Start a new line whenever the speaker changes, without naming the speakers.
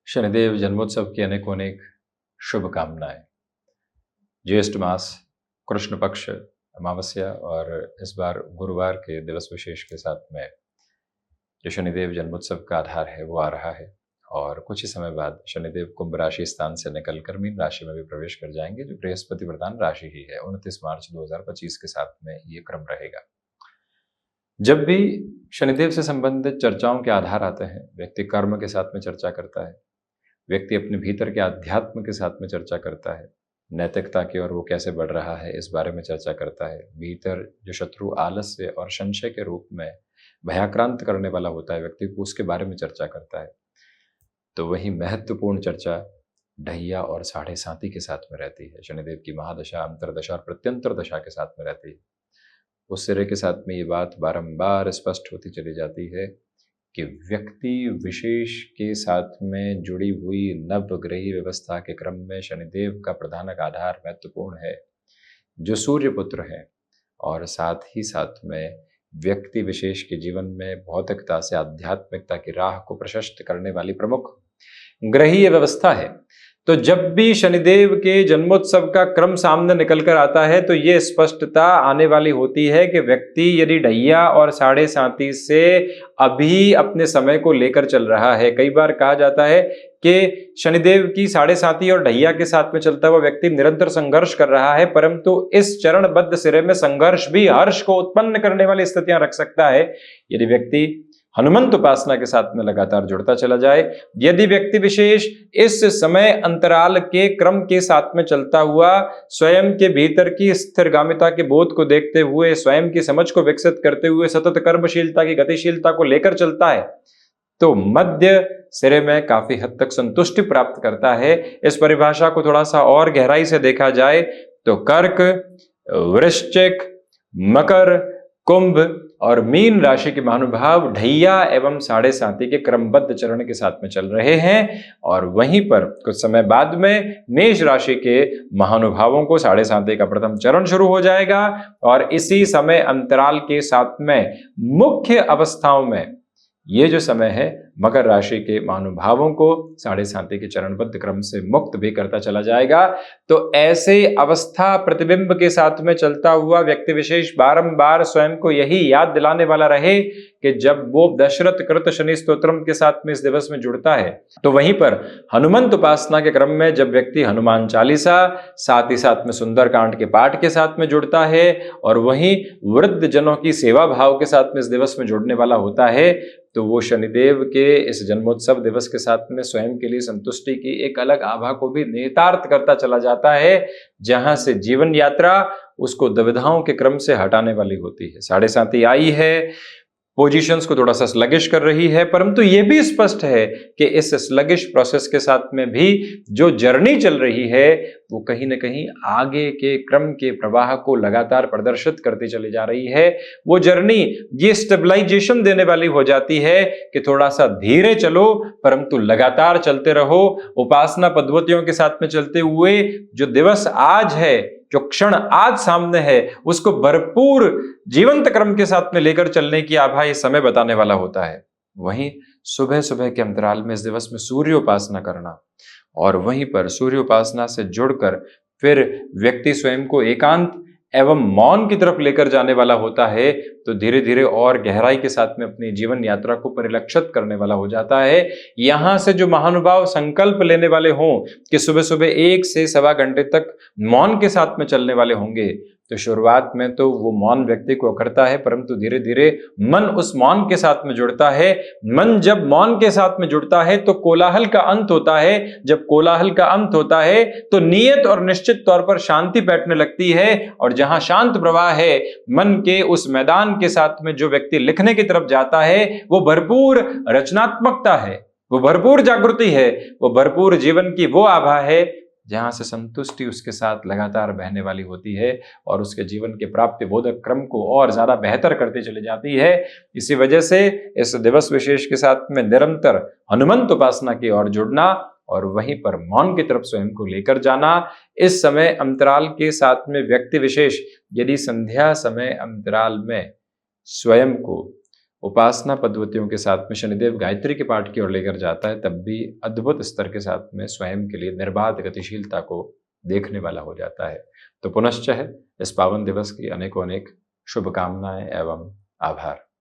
शनिदेव जन्मोत्सव की अनेकों अनेक शुभकामनाएं। ज्येष्ठ मास कृष्ण पक्ष अमावस्या और इस बार गुरुवार के दिवस विशेष के साथ में जो शनिदेव जन्मोत्सव का आधार है वो आ रहा है और कुछ ही समय बाद शनिदेव कुंभ राशि स्थान से निकलकर मीन राशि में भी प्रवेश कर जाएंगे, जो बृहस्पति प्रधान राशि ही है। 29 मार्च 2025 के साथ में ये क्रम रहेगा। जब भी शनिदेव से संबंधित चर्चाओं के आधार आते हैं, व्यक्ति कर्म के साथ में चर्चा करता है, व्यक्ति अपने भीतर के अध्यात्म के साथ में चर्चा करता है, नैतिकता की ओर वो कैसे बढ़ रहा है इस बारे में चर्चा करता है। भीतर जो शत्रु आलस्य और संशय के रूप में भयाक्रांत करने वाला होता है व्यक्ति को, उसके बारे में चर्चा करता है। तो वही महत्वपूर्ण चर्चा ढैया और साढ़े साती के साथ में रहती है। शनिदेव की महादशा, अंतरदशा और प्रत्यंतर दशा के साथ में रहती है। उस सिरे के साथ में ये बात बारंबार स्पष्ट होती चली जाती है कि व्यक्ति विशेष के साथ में जुड़ी हुई नवग्रही व्यवस्था के क्रम में शनिदेव का प्रधानक आधार महत्वपूर्ण है, जो सूर्य पुत्र है, और साथ ही साथ में व्यक्ति विशेष के जीवन में भौतिकता से आध्यात्मिकता की राह को प्रशस्त करने वाली प्रमुख ग्रहीय व्यवस्था है। तो जब भी शनिदेव के जन्मोत्सव का क्रम सामने निकल कर आता है तो ये स्पष्टता आने वाली होती है कि व्यक्ति यदि ढैया और साढ़े साती से अभी अपने समय को लेकर चल रहा है। कई बार कहा जाता है कि शनिदेव की साढ़े साती और ढैया के साथ में चलता हुआ व्यक्ति निरंतर संघर्ष कर रहा है, परंतु इस चरणबद्ध सिरे में संघर्ष भी हर्ष को उत्पन्न करने वाली स्थितियां रख सकता है यदि व्यक्ति हनुमंत उपासना के साथ में लगातार जुड़ता चला जाए। यदि व्यक्ति विशेष इस समय अंतराल के क्रम के साथ में चलता हुआ स्वयं के भीतर की स्थिरगामिता के बोध को देखते हुए, स्वयं की समझ को विकसित करते हुए सतत कर्मशीलता की गतिशीलता को लेकर चलता है, तो मध्य सिरे में काफी हद तक संतुष्टि प्राप्त करता है। इस परिभाषा को थोड़ा सा और गहराई से देखा जाए तो कर्क, वृश्चिक, मकर, कुंभ और मीन राशि के महानुभाव ढैया एवं साढ़े साती के क्रमबद्ध चरण के साथ में चल रहे हैं, और वहीं पर कुछ समय बाद में मेष राशि के महानुभावों को साढ़े साती का प्रथम चरण शुरू हो जाएगा। और इसी समय अंतराल के साथ में मुख्य अवस्थाओं में ये जो समय है मकर राशि के महानुभावों को साढ़े साती के चरणबद्ध क्रम से मुक्त भी करता चला जाएगा। तो ऐसे अवस्था प्रतिबिंब के साथ में चलता हुआ व्यक्ति विशेष बारंबार स्वयं को यही याद दिलाने वाला रहे कि जब वो दशरथ कृत शनि स्तोत्रम के साथ में इस दिवस में जुड़ता है तो वहीं पर हनुमंत उपासना के क्रम में जब व्यक्ति हनुमान चालीसा, साथ ही साथ में सुंदरकांड के पाठ के साथ में जुड़ता है और वहीं वृद्ध जनों की सेवा भाव के साथ में इस दिवस में जुड़ने वाला होता है, तो वो शनिदेव के इस जन्मोत्सव दिवस के साथ में स्वयं के लिए संतुष्टि की एक अलग आभा को भी निहितार्थ करता चला जाता है, जहां से जीवन यात्रा उसको दुविधाओं के क्रम से हटाने वाली होती है। साढ़े साती आई है, पोजीशंस को थोड़ा सा स्लगिश कर रही है, परंतु यह भी स्पष्ट है कि इस स्लगिश प्रोसेस के साथ में भी जो जर्नी चल रही है वो कहीं ना कहीं आगे के क्रम के प्रवाह को लगातार प्रदर्शित करती चली जा रही है। वो जर्नी ये स्टेबलाइजेशन देने वाली हो जाती है कि थोड़ा सा धीरे चलो परंतु लगातार चलते रहो। उपासना पद्धतियों के साथ में चलते हुए जो दिवस आज है, जो क्षण आज सामने है, उसको भरपूर जीवंत क्रम के साथ में लेकर चलने की आभा ये समय बताने वाला होता है। वहीं सुबह सुबह के अंतराल में इस दिवस में सूर्य उपासना करना और वहीं पर सूर्य उपासना से जुड़कर फिर व्यक्ति स्वयं को एकांत एवं मौन की तरफ लेकर जाने वाला होता है, तो धीरे धीरे और गहराई के साथ में अपनी जीवन यात्रा को परिलक्षित करने वाला हो जाता है। यहां से जो महानुभाव संकल्प लेने वाले हों कि सुबह सुबह 1 से सवा घंटे तक मौन के साथ में चलने वाले होंगे, तो शुरुआत में तो वो मौन व्यक्ति को अखरता है, परंतु धीरे धीरे मन उस मौन के साथ में जुड़ता है। मन जब मौन के साथ में जुड़ता है तो कोलाहल का अंत होता है। जब कोलाहल का अंत होता है तो नियत और निश्चित तौर पर शांति बैठने लगती है, और जहां शांत प्रवाह है मन के उस मैदान के साथ में जो व्यक्ति लिखने की तरफ जाता है वो भरपूर रचनात्मकता है, वो भरपूर जागृति है, वो भरपूर जीवन की वो आभा है जहां से संतुष्टि उसके साथ लगातार बहने वाली होती है और उसके जीवन के प्राप्ति बोधक क्रम को और ज्यादा बेहतर करती चली जाती है। इसी वजह से इस दिवस विशेष के साथ में निरंतर हनुमंत उपासना की ओर जुड़ना और वहीं पर मौन की तरफ स्वयं को लेकर जाना। इस समय अंतराल के साथ में व्यक्ति विशेष यदि संध्या समय अंतराल में स्वयं को उपासना पद्धतियों के साथ में शनिदेव गायत्री के पाठ की ओर लेकर जाता है, तब भी अद्भुत स्तर के साथ में स्वयं के लिए निर्बाध गतिशीलता को देखने वाला हो जाता है। तो पुनश्च है इस पावन दिवस की अनेकों अनेक शुभकामनाएं एवं आभार।